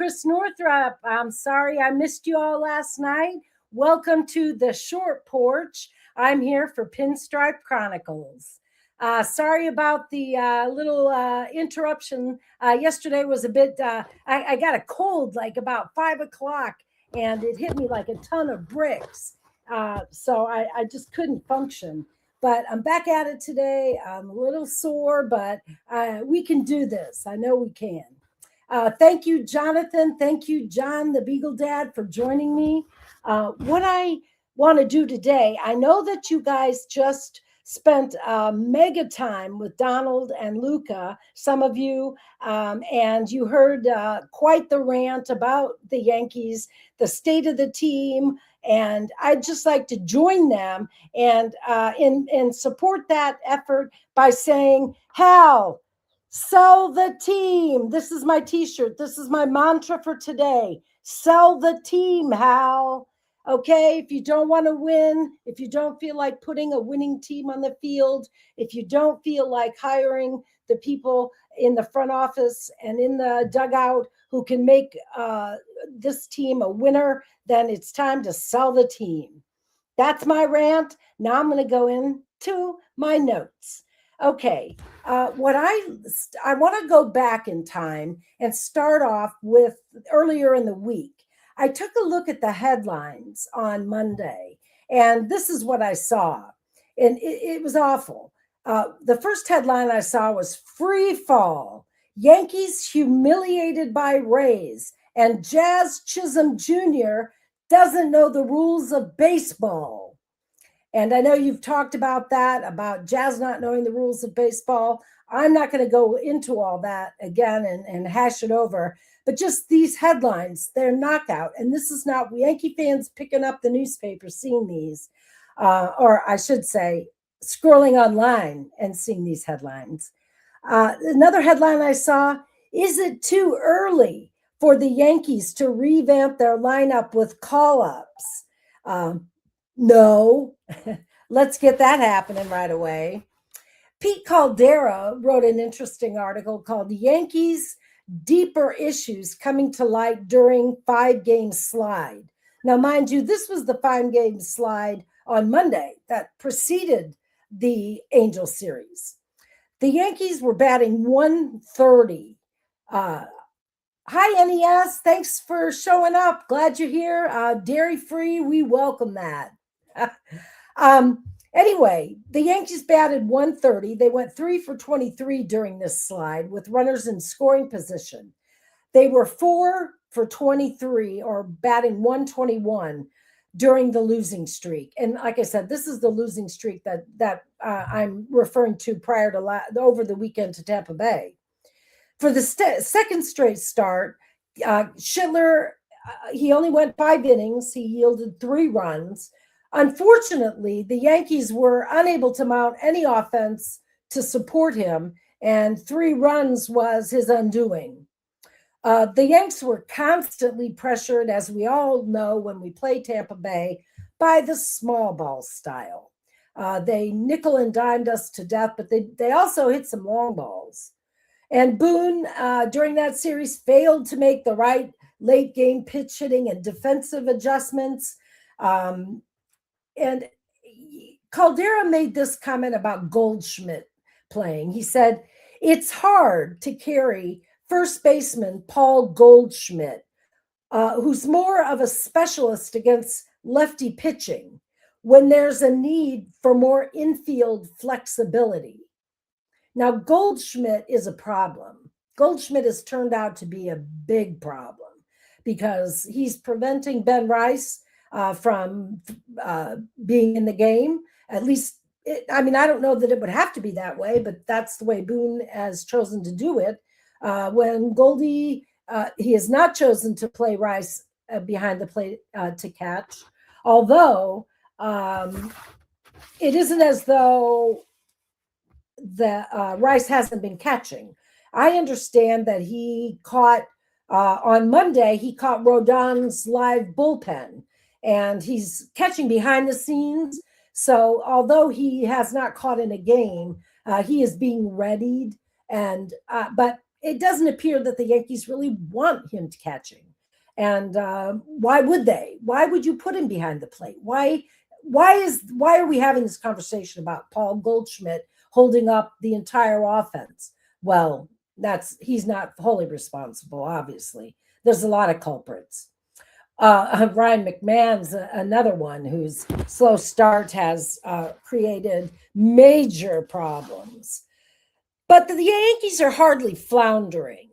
Chris Northrup. I'm sorry I missed you all last night. Welcome to the short porch. I'm here for Pinstripe Chronicles. Sorry about the little interruption. Yesterday was a bit, I got a cold like about 5 o'clock and it hit me like a ton of bricks. So I just couldn't function. But I'm back at it today. I'm a little sore, but we can do this. I know we can. Thank you, Jonathan. Thank you, John, the Beagle Dad, for joining me. What I want to do today, I know that you guys just spent mega time with Donald and Luca, some of you, and you heard quite the rant about the Yankees, the state of the team, and I'd just like to join them and support that effort by saying, Hal, sell the team. This is my t-shirt. This is my mantra for today. Sell the team, Hal. Okay, if you don't want to win, if you don't feel like putting a winning team on the field, if you don't feel like hiring the people in the front office and in the dugout who can make this team a winner, then it's time to sell the team. That's my rant. Now I'm going to go into my notes. Okay, what I want to go back in time and start off with earlier in the week. I took a look at the headlines on Monday, and this is what I saw, and it was awful. The first headline I saw was "Free Fall: Yankees humiliated by Rays, and Jazz Chisholm Jr. doesn't know the rules of baseball." And I know you've talked about that, about Jazz not knowing the rules of baseball. I'm not going to go into all that again and hash it over. But just these headlines, they're knockout. And this is not Yankee fans picking up the newspaper, seeing these, or I should say, scrolling online and seeing these headlines. Another headline I saw, is it too early for the Yankees to revamp their lineup with call-ups? No, let's get that happening right away. Pete Caldera wrote an interesting article called Yankees Deeper Issues Coming to Light During 5-Game Slide. Now, mind you, this was the 5-game slide on Monday that preceded the Angel series. The Yankees were batting 130. Hi, NES. Thanks for showing up. Glad you're here. Dairy-free, we welcome that. Anyway, the Yankees batted 130. They went 3 for 23 during this slide with runners in scoring position. They were 4 for 23 or batting 121 during the losing streak. And like I said, this is the losing streak that I'm referring to prior to over the weekend to Tampa Bay. For the second straight start, Schindler, he only went 5 innings. He yielded 3 runs. Unfortunately, the Yankees were unable to mount any offense to support him, and 3 runs was his undoing. The Yanks were constantly pressured, as we all know when we play Tampa Bay, by the small ball style. They nickel and dimed us to death, but they also hit some long balls. And Boone, during that series, failed to make the right late game pitch hitting and defensive adjustments. And Caldera made this comment about Goldschmidt playing. He said, it's hard to carry first baseman Paul Goldschmidt, who's more of a specialist against lefty pitching, when there's a need for more infield flexibility. Now, Goldschmidt is a problem. Goldschmidt has turned out to be a big problem because he's preventing Ben Rice from being in the game. At least, I don't know that it would have to be that way, but that's the way Boone has chosen to do it. When Goldie, he has not chosen to play Rice behind the plate to catch, although it isn't as though the Rice hasn't been catching. I understand that he caught, on Monday, he caught Rodon's live bullpen, and he's catching behind the scenes. So although he has not caught in a game, he is being readied. And but it doesn't appear that the Yankees really want him catching. And why would they? Why would you put him behind the plate? Why are we having this conversation about Paul Goldschmidt holding up the entire offense? Well, he's not wholly responsible, obviously. There's a lot of culprits. Ryan McMahon's another one whose slow start has created major problems. But the Yankees are hardly floundering,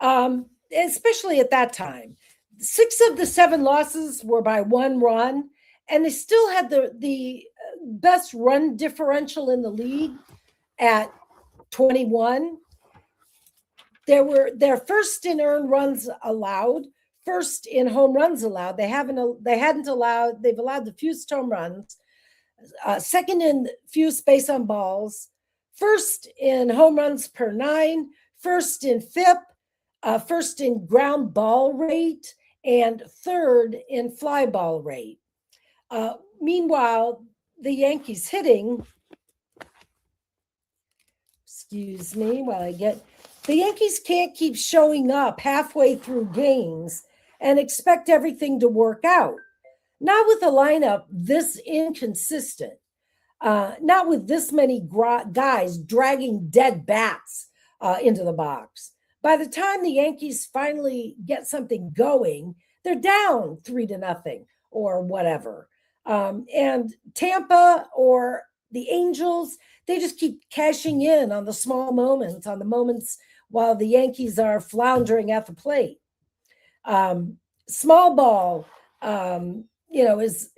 especially at that time. 6 of the 7 losses were by 1 run, and they still had the best run differential in the league at 21. They're first in earned runs allowed, first in home runs allowed. They've allowed the fewest home runs, second in fewest base on balls, first in home runs per 9, first in FIP, first in ground ball rate, and third in fly ball rate. Meanwhile, the Yankees hitting, excuse me while I get, the Yankees can't keep showing up halfway through games and expect everything to work out. Not with a lineup this inconsistent, not with this many guys dragging dead bats into the box. By the time the Yankees finally get something going, they're down 3-0 or whatever. And Tampa or the Angels, they just keep cashing in on the small moments, on the moments while the Yankees are floundering at the plate. Small ball, is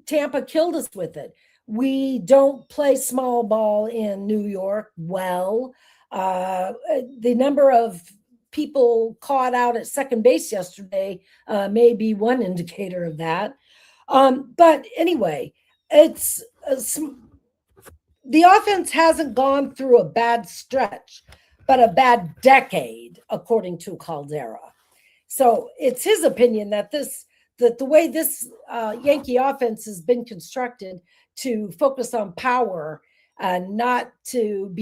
Tampa killed us with it. We don't play small ball in New York well. The number of people caught out at second base yesterday may be one indicator of that. But anyway, it's the offense hasn't gone through a bad stretch, but a bad decade, according to Caldera. So it's his opinion that the way this Yankee offense has been constructed to focus on power and not to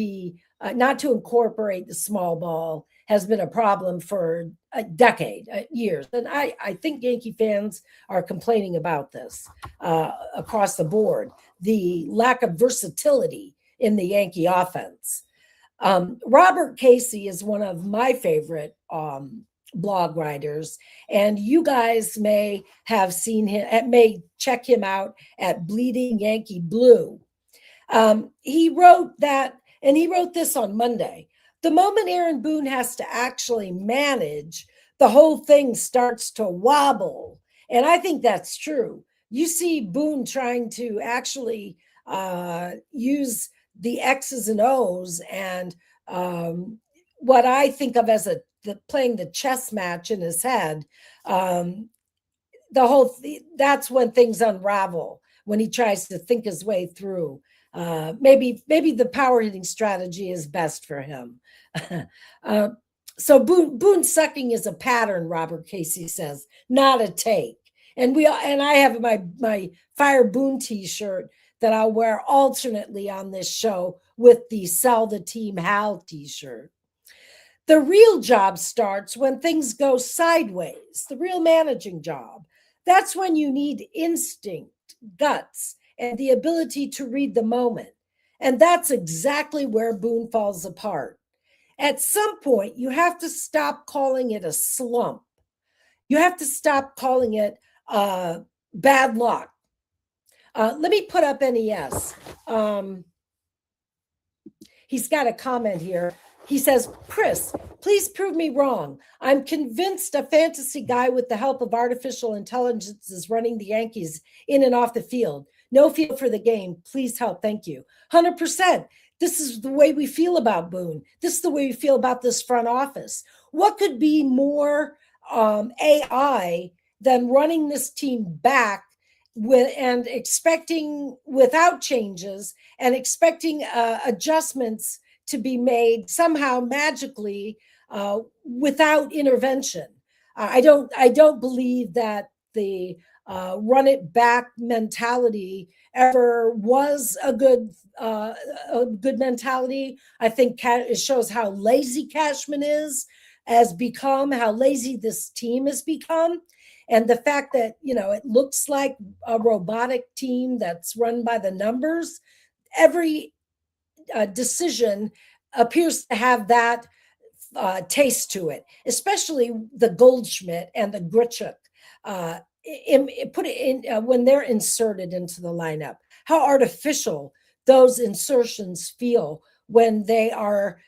incorporate the small ball has been a problem for a decade, years. And I think Yankee fans are complaining about this across the board, the lack of versatility in the Yankee offense. Robert Casey is one of my favorite blog writers, and you guys may have seen him, may check him out at Bleeding Yankee Blue. He wrote that, and he wrote this on Monday. The moment Aaron Boone has to actually manage, the whole thing starts to wobble. And I think that's true. You see Boone trying to actually use the X's and O's and what I think of as playing the chess match in his head. That's when things unravel, when he tries to think his way through. Maybe the power hitting strategy is best for him. So Boone sucking is a pattern, Robert Casey says, not a take. And I have my Fire Boone t-shirt that I'll wear alternately on this show with the Sell the Team Hal t-shirt. The real job starts when things go sideways, the real managing job. That's when you need instinct, guts, and the ability to read the moment. And that's exactly where Boone falls apart. At some point, you have to stop calling it a slump. You have to stop calling it bad luck. Let me put up NES. He's got a comment here. He says, Chris, please prove me wrong. I'm convinced a fantasy guy with the help of artificial intelligence is running the Yankees in and off the field. No feel for the game. Please help. Thank you. 100%. This is the way we feel about Boone. This is the way we feel about this front office. What could be more AI than running this team back and expecting without changes and expecting adjustments to be made somehow magically without intervention? I don't believe that the run it back mentality ever was a good mentality. I think it shows how lazy Cashman has become, how lazy this team has become. And the fact that, it looks like a robotic team that's run by the numbers, every decision appears to have that taste to it, especially the Goldschmidt and the Grichuk. Put it in when they're inserted into the lineup. How artificial those insertions feel when they are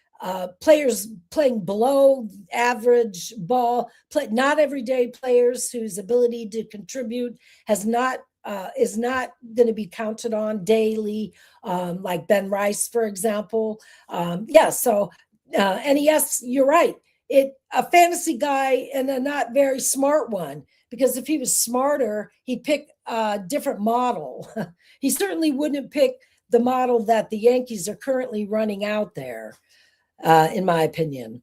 players playing below average ball, not everyday players whose ability to contribute is not going to be counted on daily, like Ben Rice, for example. And yes, you're right. A fantasy guy and a not very smart one, because if he was smarter, he'd pick a different model. He certainly wouldn't pick the model that the Yankees are currently running out there, in my opinion.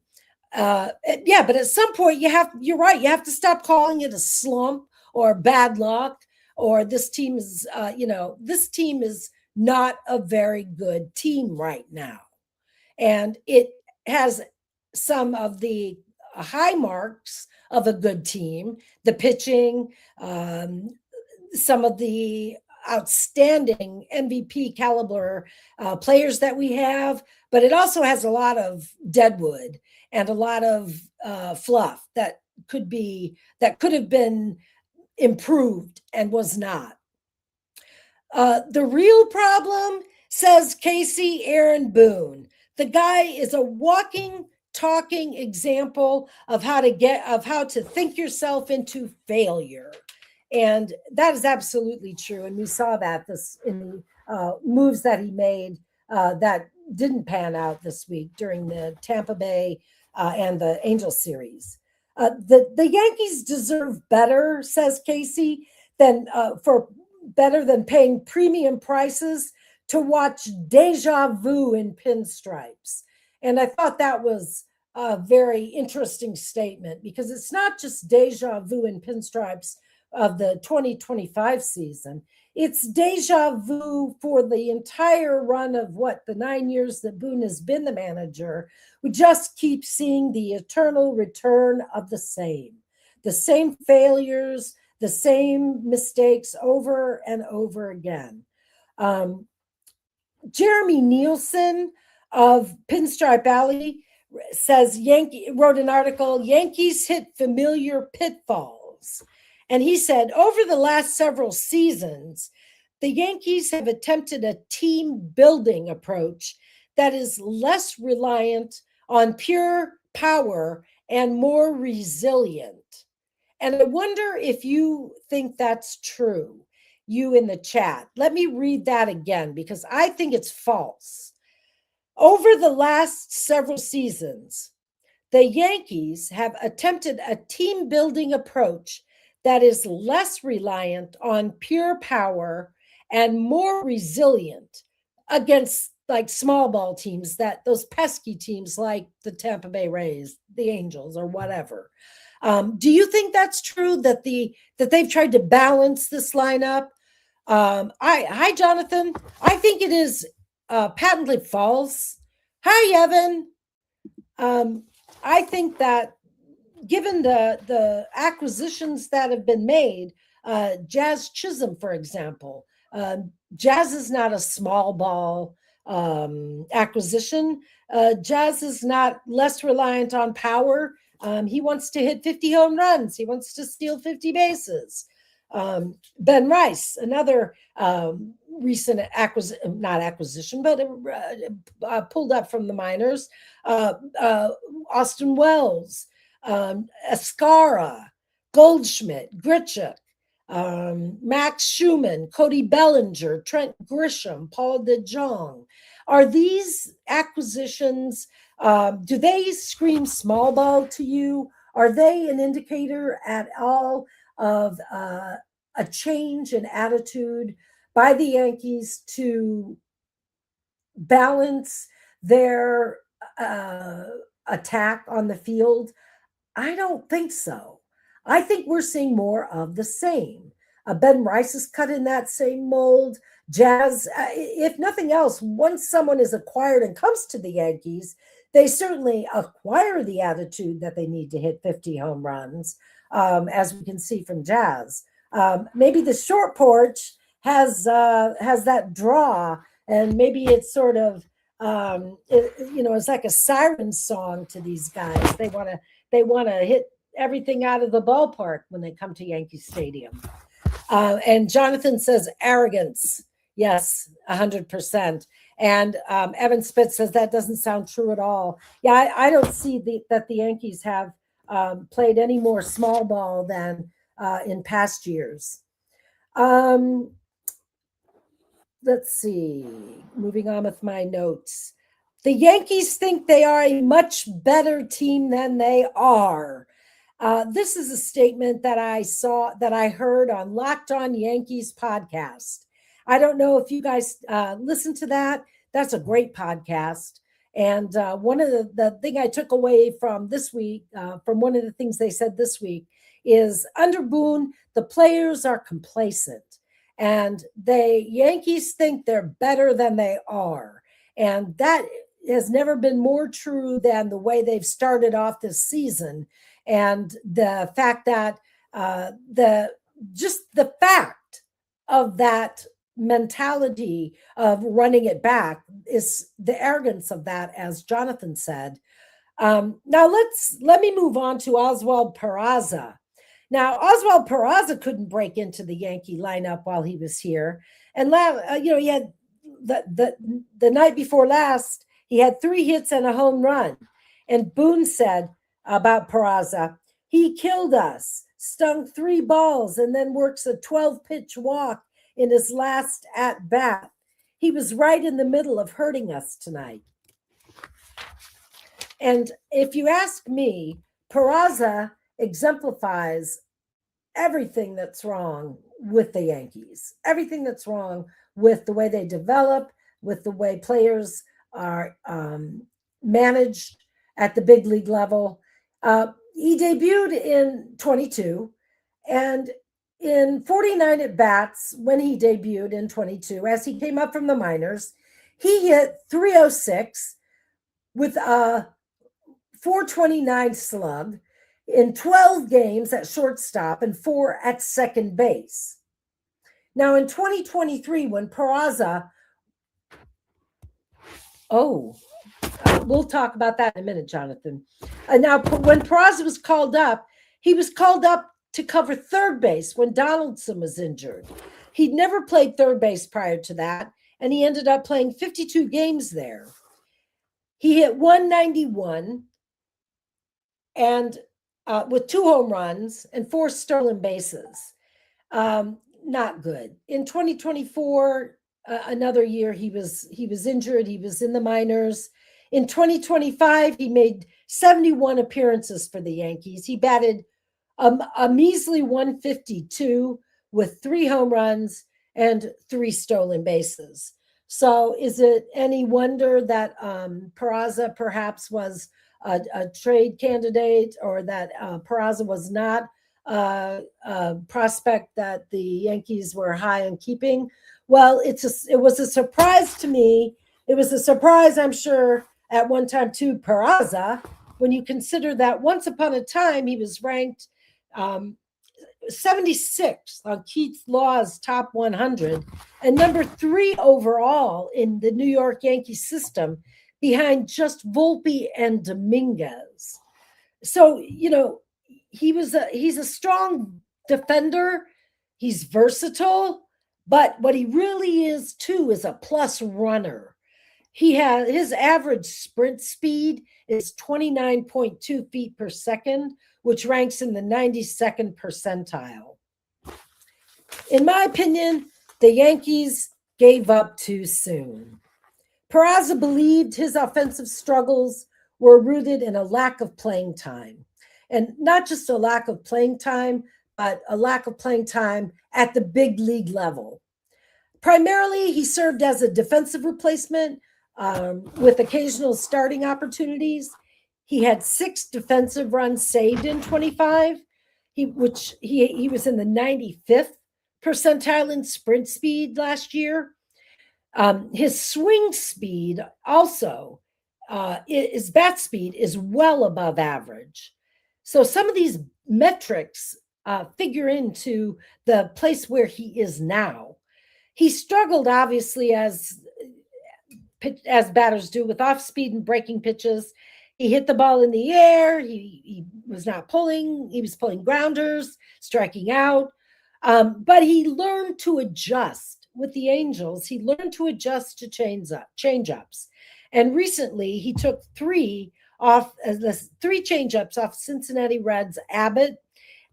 But at some point, you're right. You have to stop calling it a slump or bad luck, or this team is, this team is not a very good team right now. And it has some of the high marks of a good team, the pitching, some of the outstanding MVP caliber players that we have, but it also has a lot of deadwood and a lot of fluff that could have been improved and was not. The real problem, says Casey Aaron Boone. The guy is a walking, talking example of how to think yourself into failure. And that is absolutely true. And we saw that in moves that he made that didn't pan out this week during the Tampa Bay and the Angels series. The Yankees deserve better, says Casey, than paying premium prices to watch deja vu in pinstripes. And I thought that was a very interesting statement, because it's not just deja vu in pinstripes of the 2025 season. It's deja vu for the entire run of the 9 years that Boone has been the manager. We just keep seeing the eternal return of the same failures, the same mistakes over and over again. Jeremy Nielsen of Pinstripe Alley wrote an article, Yankees hit familiar pitfalls. And he said, over the last several seasons, the Yankees have attempted a team building approach that is less reliant on pure power and more resilient. And I wonder if you think that's true, you in the chat. Let me read that again, because I think it's false. Over the last several seasons, the Yankees have attempted a team building approach that is less reliant on pure power and more resilient against small ball teams, those pesky teams like the Tampa Bay Rays, the Angels, or whatever. Do you think that's true, that they've tried to balance this lineup? Hi, Jonathan. I think it is patently false. Hi, Evan. I think that given the acquisitions that have been made, Jazz Chisholm, for example, Jazz is not a small ball acquisition. Jazz is not less reliant on power. He wants to hit 50 home runs. He wants to steal 50 bases. Ben Rice, another recent acquisition, but pulled up from the minors. Austin Wells, Escara, Goldschmidt, Grichuk, Max Schumann, Cody Bellinger, Trent Grisham, Paul DeJong. Are these acquisitions, do they scream small ball to you? Are they an indicator at all of a change in attitude by the Yankees to balance their attack on the field? I don't think so. I think we're seeing more of the same. Ben Rice is cut in that same mold. Jazz, if nothing else, once someone is acquired and comes to the Yankees, they certainly acquire the attitude that they need to hit 50 home runs, as we can see from Jazz. Maybe the short porch has that draw, and maybe it's sort of it's like a siren song to these guys. They want to hit everything out of the ballpark when they come to Yankee Stadium. And Jonathan says arrogance. Yes, 100%. And Evan Spitz says that doesn't sound true at all. Yeah, I don't see that the Yankees have played any more small ball than in past years. Let's see. Moving on with my notes. The Yankees think they are a much better team than they are. This is a statement that I heard on Locked On Yankees podcast. I don't know if you guys listen to that. That's a great podcast. And one of the thing I took away from this week, from one of the things they said this week, is under Boone, the players are complacent. And the Yankees think they're better than they are. And that has never been more true than the way they've started off this season. And the fact that the fact of that mentality of running it back is the arrogance of that, as Jonathan said. Now let me move on to Oswald Peraza. Now, Oswald Peraza couldn't break into the Yankee lineup while he was here. And, he had the night before last, he had 3 hits and a home run. And Boone said about Peraza, he killed us, stung 3 balls, and then works a 12-pitch walk in his last at-bat. He was right in the middle of hurting us tonight. And if you ask me, Peraza exemplifies everything that's wrong with the Yankees, everything that's wrong with the way they develop, with the way players are managed at the big league level. He debuted in 22, and in 49 at-bats when he debuted in 22, as he came up from the minors, he hit .306 with a .429 slug in 12 games at shortstop and 4 at second base. Now in 2023, when Peraza, we'll talk about that in a minute, Jonathan. Now, when Peraza was called up, he was called up to cover third base when Donaldson was injured. He'd never played third base prior to that, and he ended up playing 52 games there. He hit .191 and with 2 home runs and 4 stolen bases. Not good. In 2024, another year, he was injured. He was in the minors. In 2025, he made 71 appearances for the Yankees. He batted a measly 152 with 3 home runs and 3 stolen bases. So is it any wonder that Peraza perhaps was a trade candidate, or that Peraza was not a prospect that the Yankees were high on keeping? Well, it was a surprise to me. It was a surprise, I'm sure, at one time to Peraza, when you consider that once upon a time he was ranked 76 on Keith Law's top 100 and number 3 overall in the New York Yankees system, behind just Volpe and Dominguez. So, he's a strong defender. He's versatile, but what he really is too is a plus runner. His average sprint speed is 29.2 feet per second, which ranks in the 92nd percentile. In my opinion, the Yankees gave up too soon. Peraza believed his offensive struggles were rooted in a lack of playing time. And not just a lack of playing time, but a lack of playing time at the big league level. Primarily, he served as a defensive replacement with occasional starting opportunities. He had 6 defensive runs saved in 25, he was in the 95th percentile in sprint speed last year. His swing speed also, his bat speed is well above average. So some of these metrics figure into the place where he is now. He struggled, obviously, as batters do, with off speed and breaking pitches. He hit the ball in the air. He was not pulling. He was pulling grounders, striking out. But he learned to adjust with the Angels. He learned to adjust to change-ups. And recently he took three change-ups off Cincinnati Reds Abbott.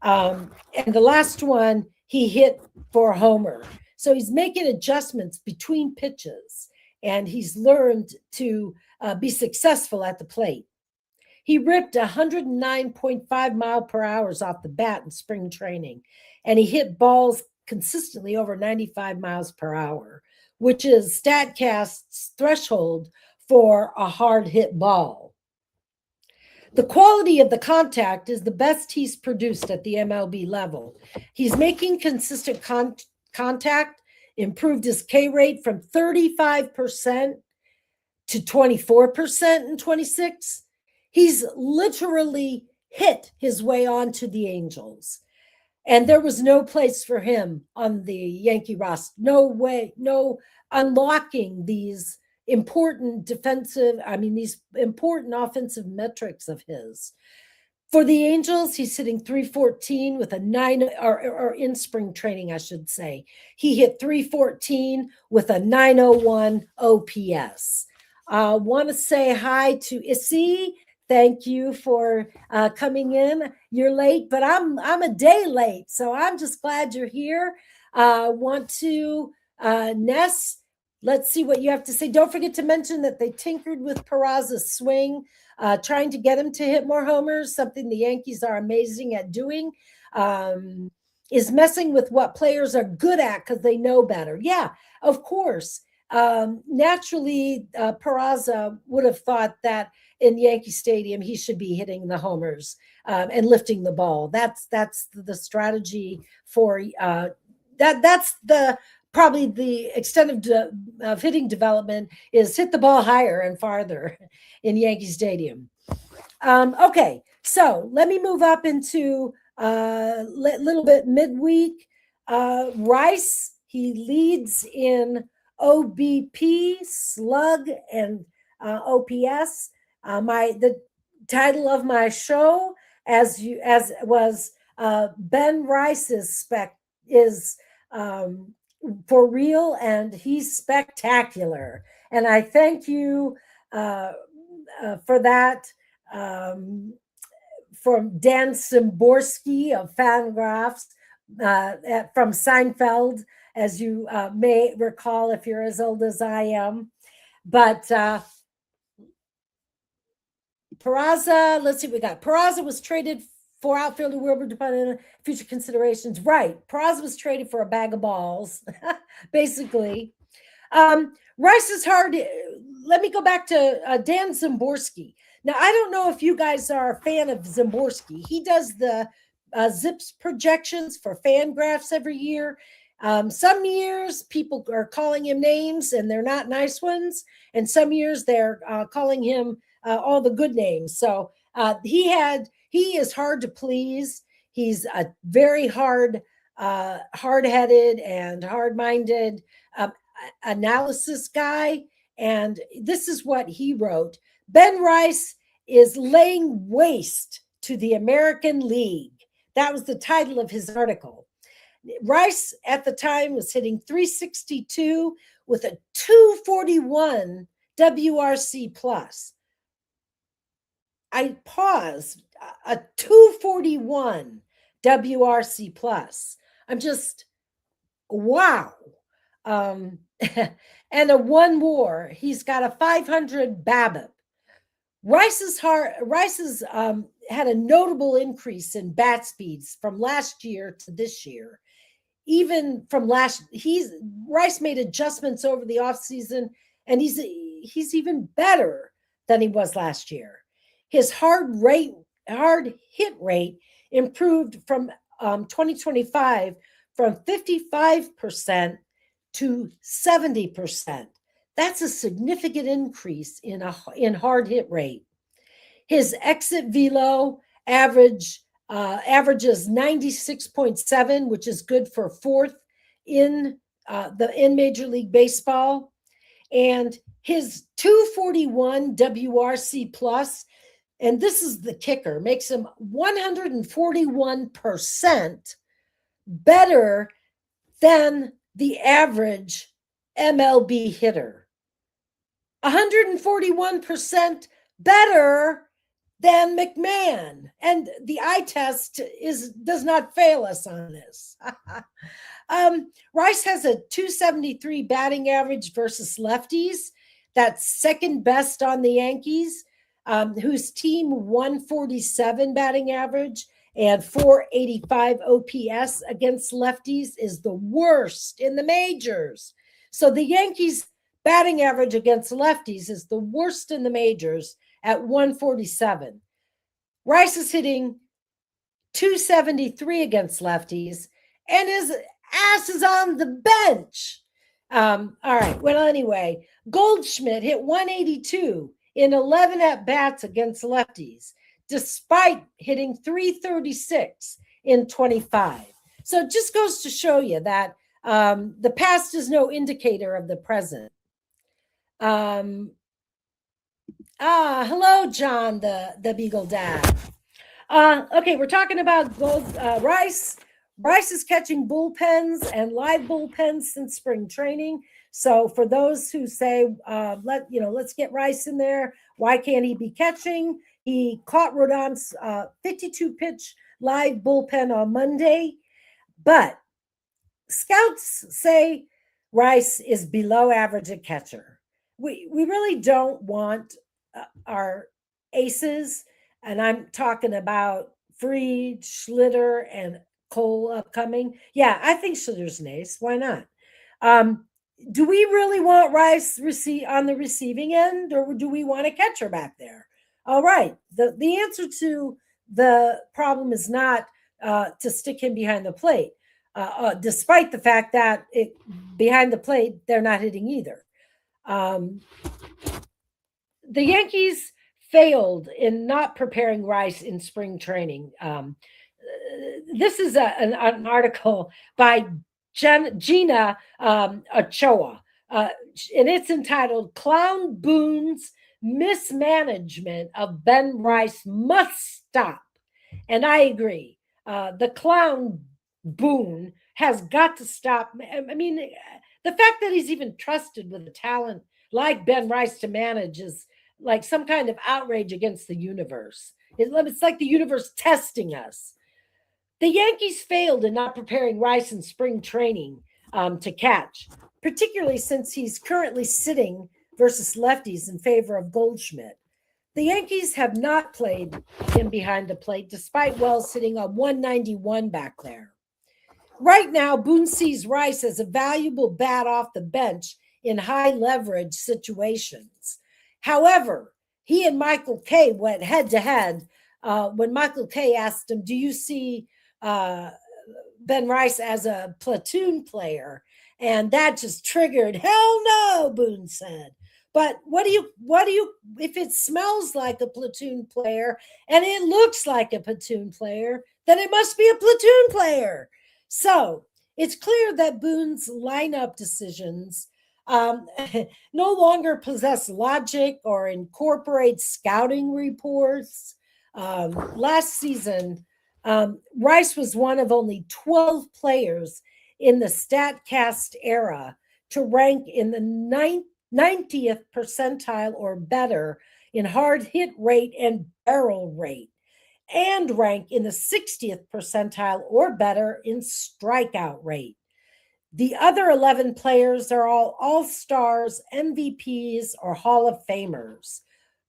And the last one he hit for a homer. So he's making adjustments between pitches, and he's learned to be successful at the plate. He ripped 109.5 mile per hour off the bat in spring training, and he hit balls consistently over 95 miles per hour, which is StatCast's threshold for a hard hit ball. The quality of the contact is the best he's produced at the MLB level. He's making consistent contact, improved his K rate from 35% to 24% in 26. He's literally hit his way onto the Angels. And there was no place for him on the Yankee roster. No way, no unlocking these important these important offensive metrics of his. For the Angels, he's hitting 314 with a 9, or in spring training, I should say. He hit 314 with a 901 OPS. Want to say hi to Issy. Thank you for coming in. You're late, but I'm a day late, so I'm just glad you're here. Want to, Ness, let's see what you have to say. Don't forget to mention that they tinkered with Peraza's swing, trying to get him to hit more homers, something the Yankees are amazing at doing. Is messing with what players are good at because they know better. Yeah, of course. Naturally, Peraza would have thought that in Yankee Stadium he should be hitting the homers and lifting the ball. That's the strategy for that's the probably the extent of hitting development is hit the ball higher and farther in Yankee Stadium. Okay, so let me move up into a little bit midweek. Rice, he leads in OBP, slug, and OPS. The title of my show, as was Ben Rice's spec, is for real, and he's spectacular. And I thank you for that. From Dan Szymborski of Fangraphs, from Seinfeld, as you may recall if you're as old as I am. But Peraza, let's see what we got. Peraza was traded for outfielder Wilbur depending on future considerations. Right. Peraza was traded for a bag of balls, basically. Rice is hard. Let me go back to Dan Szymborski. Now, I don't know if you guys are a fan of Szymborski. He does the ZiPS projections for Fangraphs every year. Some years people are calling him names and they're not nice ones. And some years they're calling him all the good names. So he is hard to please. He's a very hard-headed and hard-minded analysis guy. And this is what he wrote. Ben Rice is laying waste to the American League. That was the title of his article. Rice at the time was hitting 362 with a 241 WRC plus. I paused. A 241 WRC plus. I'm just, wow. And a one more. He's got a 500 BABIP. Rice's had a notable increase in bat speeds from last year to this year. Even from Rice made adjustments over the offseason, and he's even better than he was last year. His hard hit rate improved from 2025 from 55% to 70%. That's a significant increase in hard hit rate. His exit velo averages 96.7, which is good for fourth in Major League Baseball. And his 241 WRC plus, and this is the kicker, makes him 141% better than the average MLB hitter. 141% better than McMahon. And the eye test does not fail us on this. Rice has a 273 batting average versus lefties. That's second best on the Yankees, whose team 147 batting average and 485 OPS against lefties is the worst in the majors. So the Yankees' batting average against lefties is the worst in the majors at 147. Rice is hitting 273 against lefties, and his ass is on the bench. All right. Well, anyway, Goldschmidt hit 182 in 11 at-bats against lefties, despite hitting 336 in 25. So it just goes to show you that the past is no indicator of the present. Hello, John, the Beagle Dad. Okay, we're talking about Rice. Rice is catching bullpens and live bullpens since spring training. So for those who say, let's get Rice in there, why can't he be catching? He caught Rodon's 52-pitch live bullpen on Monday, but scouts say Rice is below average at catcher. We really don't want our aces, and I'm talking about Fried, Schlitter, and Cole upcoming. Yeah, I think Schlitter's an ace. Why not? Do we really want Rice on the receiving end, or do we want a catcher back there? All right. The answer to the problem is not to stick him behind the plate, despite the fact that behind the plate, they're not hitting either. The Yankees failed in not preparing Rice in spring training. This is an article by Gina Ochoa, and it's entitled "Clown Boone's Mismanagement of Ben Rice Must Stop." And I agree. The clown Boone has got to stop. I mean, the fact that he's even trusted with a talent like Ben Rice to manage is like some kind of outrage against the universe. It's like the universe testing us. The Yankees failed in not preparing Rice in spring training to catch, particularly since he's currently sitting versus lefties in favor of Goldschmidt. The Yankees have not played him behind the plate, despite Wells sitting on 191 back there. Right now, Boone sees Rice as a valuable bat off the bench in high leverage situations. However, he and Michael Kay went head to head when Michael Kay asked him, "Do you see Ben Rice as a platoon player?" And that just triggered, "Hell no," Boone said. But what do you, if it smells like a platoon player and it looks like a platoon player, then it must be a platoon player. So it's clear that Boone's lineup decisions no longer possess logic or incorporate scouting reports. Last season, Rice was one of only 12 players in the StatCast era to rank in the 90th percentile or better in hard hit rate and barrel rate, and rank in the 60th percentile or better in strikeout rate. The other 11 players are all All-Stars, MVPs, or Hall of Famers.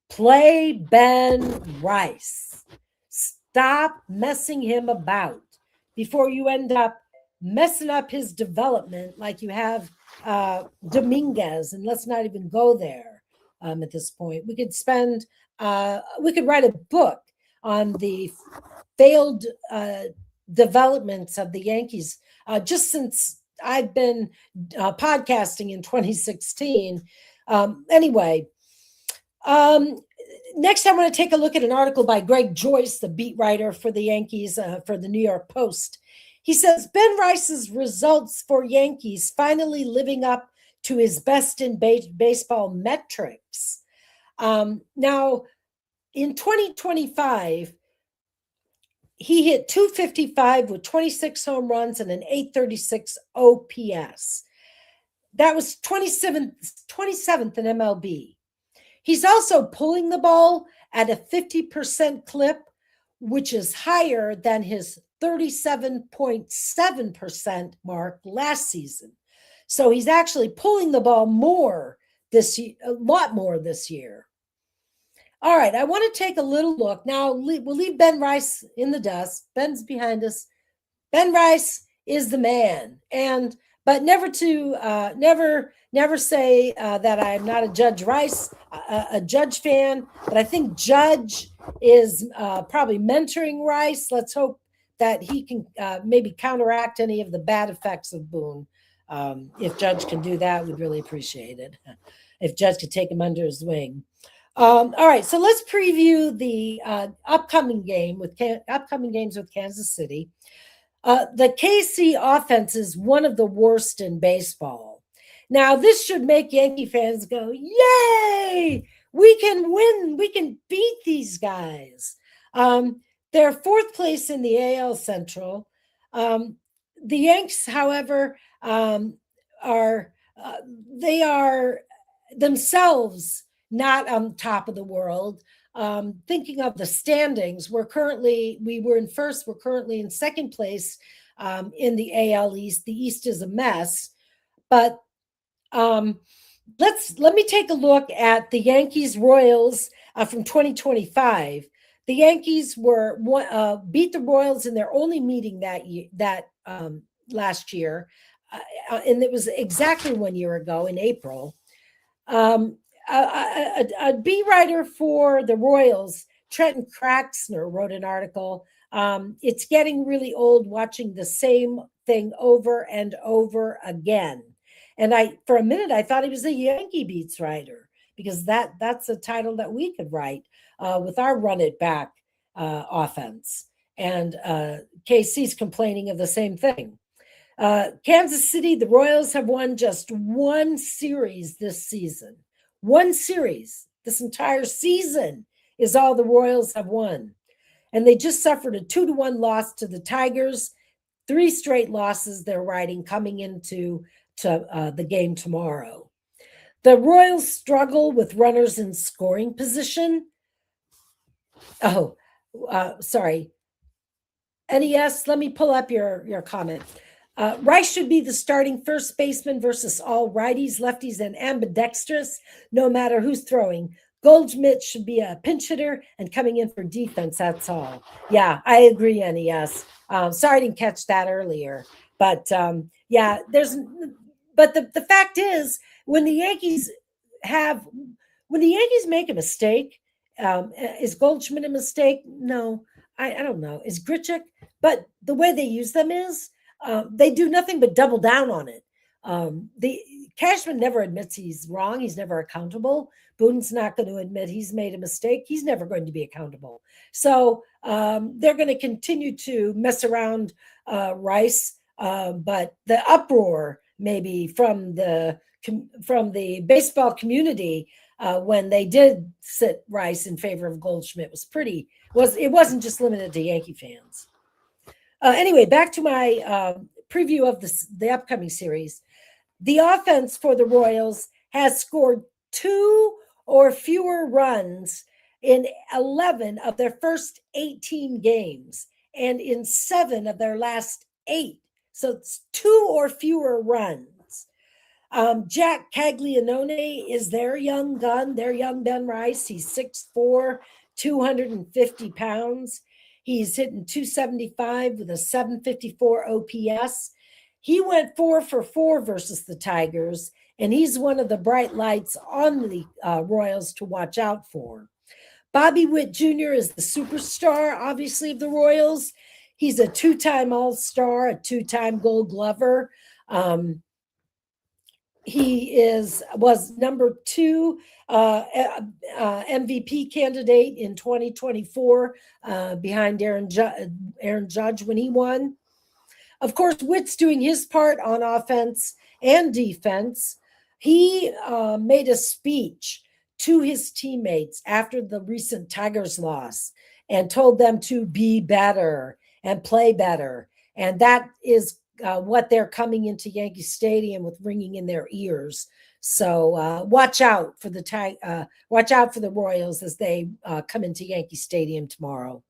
Play Ben Rice. Stop messing him about before you end up messing up his development like you have Dominguez, and let's not even go there at this point. We could write a book on the failed developments of the Yankees just since I've been podcasting in 2016. Anyway, next, I want to take a look at an article by Greg Joyce, the beat writer for the Yankees for the New York Post. He says, Ben Rice's results for Yankees finally living up to his best in baseball metrics. Now, in 2025, he hit 255 with 26 home runs and an 836 OPS. That was 27th in MLB. He's also pulling the ball at a 50% clip, which is higher than his 37.7% mark last season. So he's actually pulling the ball more this year, a lot more this year. All right, I want to take a little look. Now, we'll leave Ben Rice in the dust. Ben's behind us. Ben Rice is the man. But never say that I'm not a Judge Rice, a Judge fan. But I think Judge is probably mentoring Rice. Let's hope that he can maybe counteract any of the bad effects of Boone. If Judge can do that, we'd really appreciate it. If Judge could take him under his wing. All right, so let's preview the upcoming games with Kansas City. The KC offense is one of the worst in baseball. Now, this should make Yankee fans go, yay, we can win. We can beat these guys. They're fourth place in the AL Central. The Yanks, however, are themselves not on top of the world. Thinking of the standings, we were in first, we're currently in second place in the AL East. The East is a mess, but let me take a look at the Yankees Royals from 2025. The Yankees beat the Royals in their only meeting last year, and it was exactly 1 year ago in April. A beat writer for the Royals, Trenton Kraxner, wrote an article. It's getting really old watching the same thing over and over again. And for a minute, I thought he was a Yankee beats writer, because that's a title that we could write with our run it back offense. And KC's complaining of the same thing. Kansas City, the Royals have won just one series this season. One series, this entire season, is all the Royals have won. And they just suffered a 2-1 loss to the Tigers. 3 straight losses they're riding coming into the game tomorrow. The Royals struggle with runners in scoring position. Sorry. NES, let me pull up your comment. Rice should be the starting first baseman versus all righties, lefties, and ambidextrous, no matter who's throwing. Goldschmidt should be a pinch hitter and coming in for defense, that's all. Yeah, I agree, NES. Sorry I didn't catch that earlier. But the fact is, when the Yankees make a mistake, is Goldschmidt a mistake? No, I don't know. Is Grichuk? But the way they use them is, they do nothing but double down on it. The Cashman never admits he's wrong. He's never accountable. Boone's not going to admit he's made a mistake. He's never going to be accountable. So they're going to continue to mess around Rice. But the uproar maybe from the baseball community when they did sit Rice in favor of Goldschmidt it wasn't just limited to Yankee fans. Anyway, back to my preview of the upcoming series. The offense for the Royals has scored 2 or fewer runs in 11 of their first 18 games and in 7 of their last 8. So it's 2 or fewer runs. Jack Caglianone is their young gun, their young Ben Rice. He's 6'4", 250 pounds. He's hitting 275 with a 754 OPS. He went 4 for 4 versus the Tigers, and he's one of the bright lights on the Royals to watch out for. Bobby Witt Jr. is the superstar, obviously, of the Royals. He's a two-time All-Star, a two-time Gold Glover. He was number 2 MVP candidate in 2024 behind Aaron Judge when he won. Of course, Witt's doing his part on offense and defense. He made a speech to his teammates after the recent Tigers loss and told them to be better and play better. And that is what they're coming into Yankee Stadium with ringing in their ears. So watch out for the Royals as they come into Yankee Stadium tomorrow.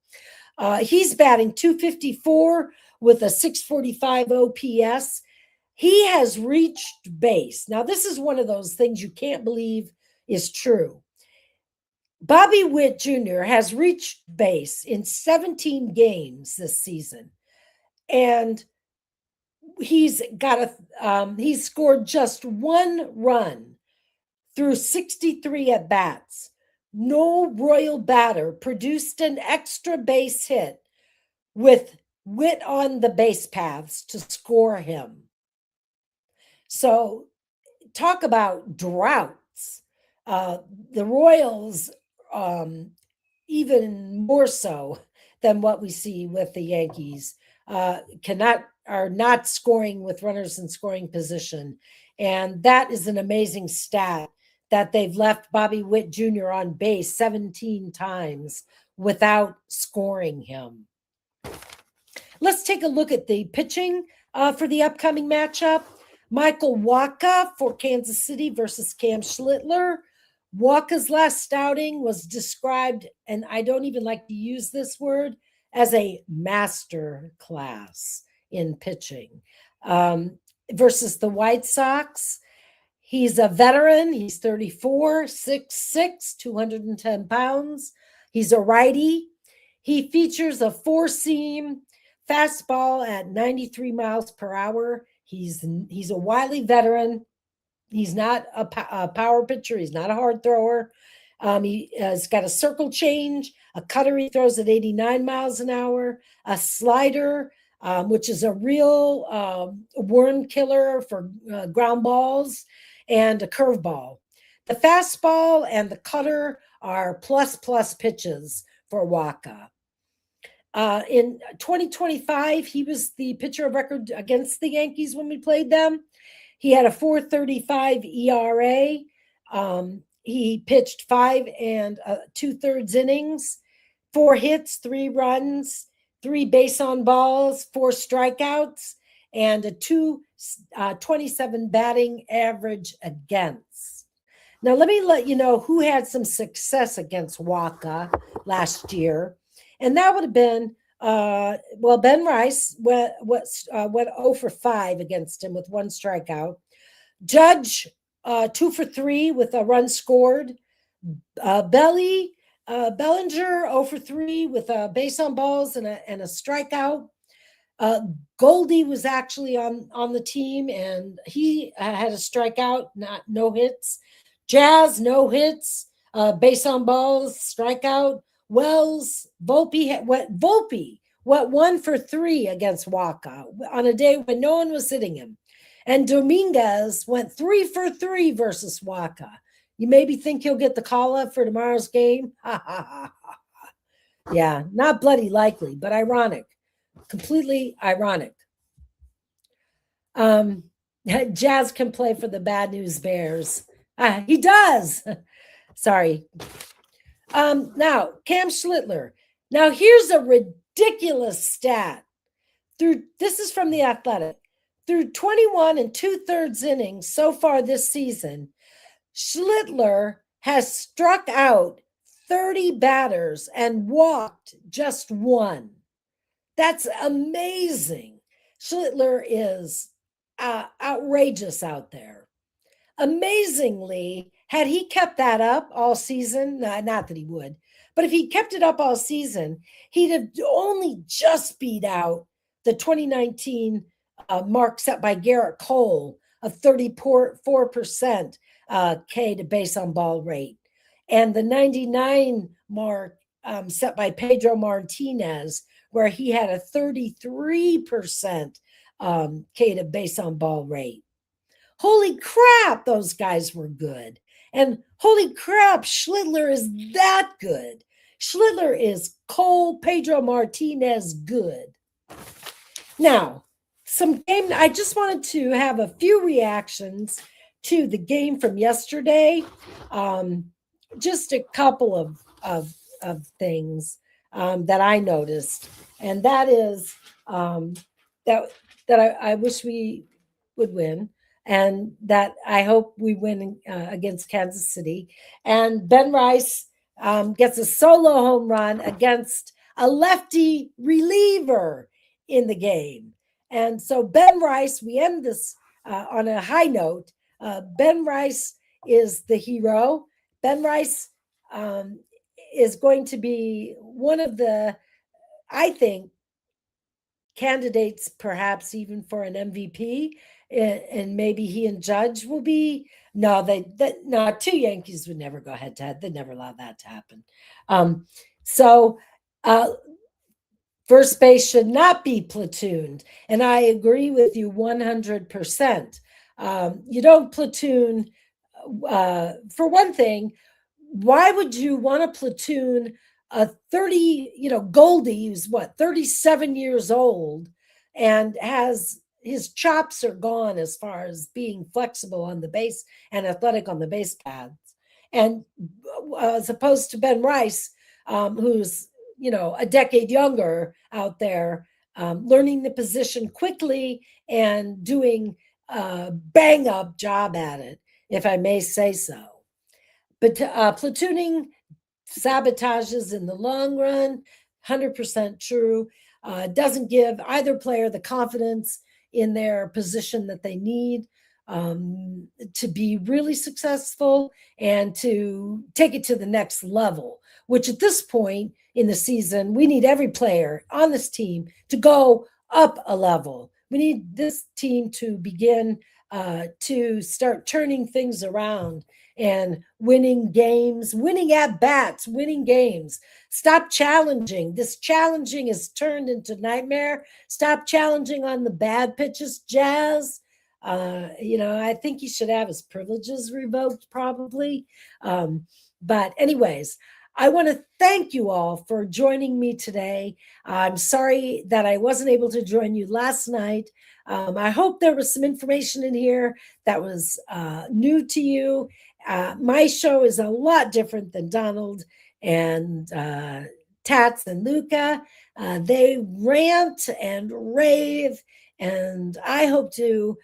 He's batting .254 with a .645 OPS. He has reached base. Now, this is one of those things you can't believe is true. Bobby Witt Jr. has reached base in 17 games this season, and he's scored just 1 run through 63 at bats. No Royal batter produced an extra base hit with Witt on the base paths to score him. So talk about droughts. The Royals, even more so than what we see with the Yankees, are not scoring with runners in scoring position. And that is an amazing stat that they've left Bobby Witt Jr. on base 17 times without scoring him. Let's take a look at the pitching for the upcoming matchup. Michael Wacha for Kansas City versus Cam Schlittler. Wacha's last outing was described, and I don't even like to use this word, as a master class in pitching. Versus the White Sox, he's a veteran. He's 34, 6'6", 210 pounds. He's a righty. He features a 4-seam fastball at 93 miles per hour. He's a wily veteran. He's not a power pitcher. He's not a hard thrower. He has got a circle change, a cutter he throws at 89 miles an hour, a slider, which is a real worm killer for ground balls, and a curveball. The fastball and the cutter are plus pitches for Wacha. In 2025, he was the pitcher of record against the Yankees when we played them. He had a 4.35 ERA. He pitched 5 2/3 innings, 4 hits, 3 runs, 3 base on balls, 4 strikeouts, and a 2.27 batting average against. Now, let me let you know who had some success against Wacha last year. And that would have been, Ben Rice went 0 for 5 against him with 1 strikeout. Judge, 2 for 3 with a run scored. Bellinger, 0 for 3 with a base on balls and a strikeout. Goldie was actually on the team, and he had a strikeout, no hits. Jazz, no hits, base on balls, strikeout. Wells, Volpe went 1 for 3 against Wacha on a day when no one was hitting him. And Dominguez went 3 for 3 versus Wacha. You maybe think he'll get the call-up for tomorrow's game? Yeah, not bloody likely, but ironic. Completely ironic. Jazz can play for the Bad News Bears. He does. Sorry. Now, Cam Schlittler. Now, here's a ridiculous stat. This is from The Athletic. Through 21 2/3 innings so far this season, Schlittler has struck out 30 batters and walked just 1. That's amazing. Schlittler is outrageous out there. Amazingly, had he kept that up all season, not that he would, but if he kept it up all season, he'd have only just beat out the 2019 mark set by Garrett Cole of 34% K to base on ball rate, and the 99 mark set by Pedro Martinez where he had a 33% K to base on ball rate. Holy crap, those guys were good. And holy crap, Schlittler is that good. Schlittler is Cole Pedro Martinez good. Now, I just wanted to have a few reactions to the game from yesterday. Just a couple of things that I noticed, and that is that I wish we would win, and that I hope we win against Kansas City. And Ben Rice gets a solo home run against a lefty reliever in the game. And so Ben Rice, we end this on a high note. Ben Rice is the hero. Ben Rice is going to be one of the, I think, candidates perhaps even for an MVP, and maybe he and Judge will be. No, two Yankees would never go head to head. They'd never allow that to happen. So first base should not be platooned, and I agree with you 100%. You don't platoon. For one thing, why would you want to platoon a 30, Goldie, who's 37 years old and has his chops are gone as far as being flexible on the base and athletic on the base paths. And as opposed to Ben Rice, who's, a decade younger out there, learning the position quickly and doing a bang up job at it, if I may say so. But platooning sabotages in the long run, 100% true. Doesn't give either player the confidence in their position that they need to be really successful and to take it to the next level, which at this point in the season, we need every player on this team to go up a level. We need this team to begin to start turning things around and winning games, winning at bats, winning games. Stop challenging. This challenging is turned into nightmare. Stop challenging on the bad pitches, Jazz. I think he should have his privileges revoked probably. But anyways, I want to thank you all for joining me today. I'm sorry that I wasn't able to join you last night. I hope there was some information in here that was new to you. My show is a lot different than Donald and Tats and Luca. They rant and rave, and I hope to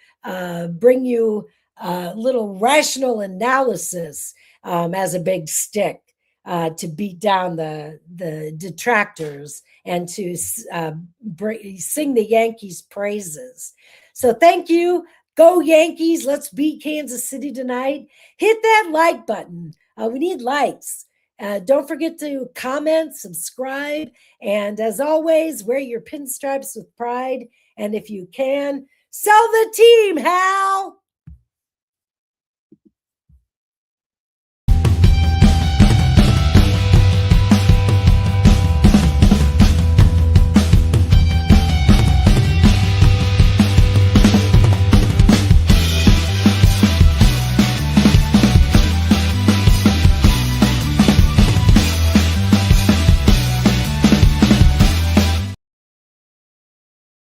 bring you a little rational analysis as a big stick to beat down the detractors and to sing the Yankees' praises. So thank you. Go Yankees. Let's beat Kansas City tonight. Hit that like button. We need likes. Don't forget to comment, subscribe, and as always, wear your pinstripes with pride. And if you can, sell the team, Hal.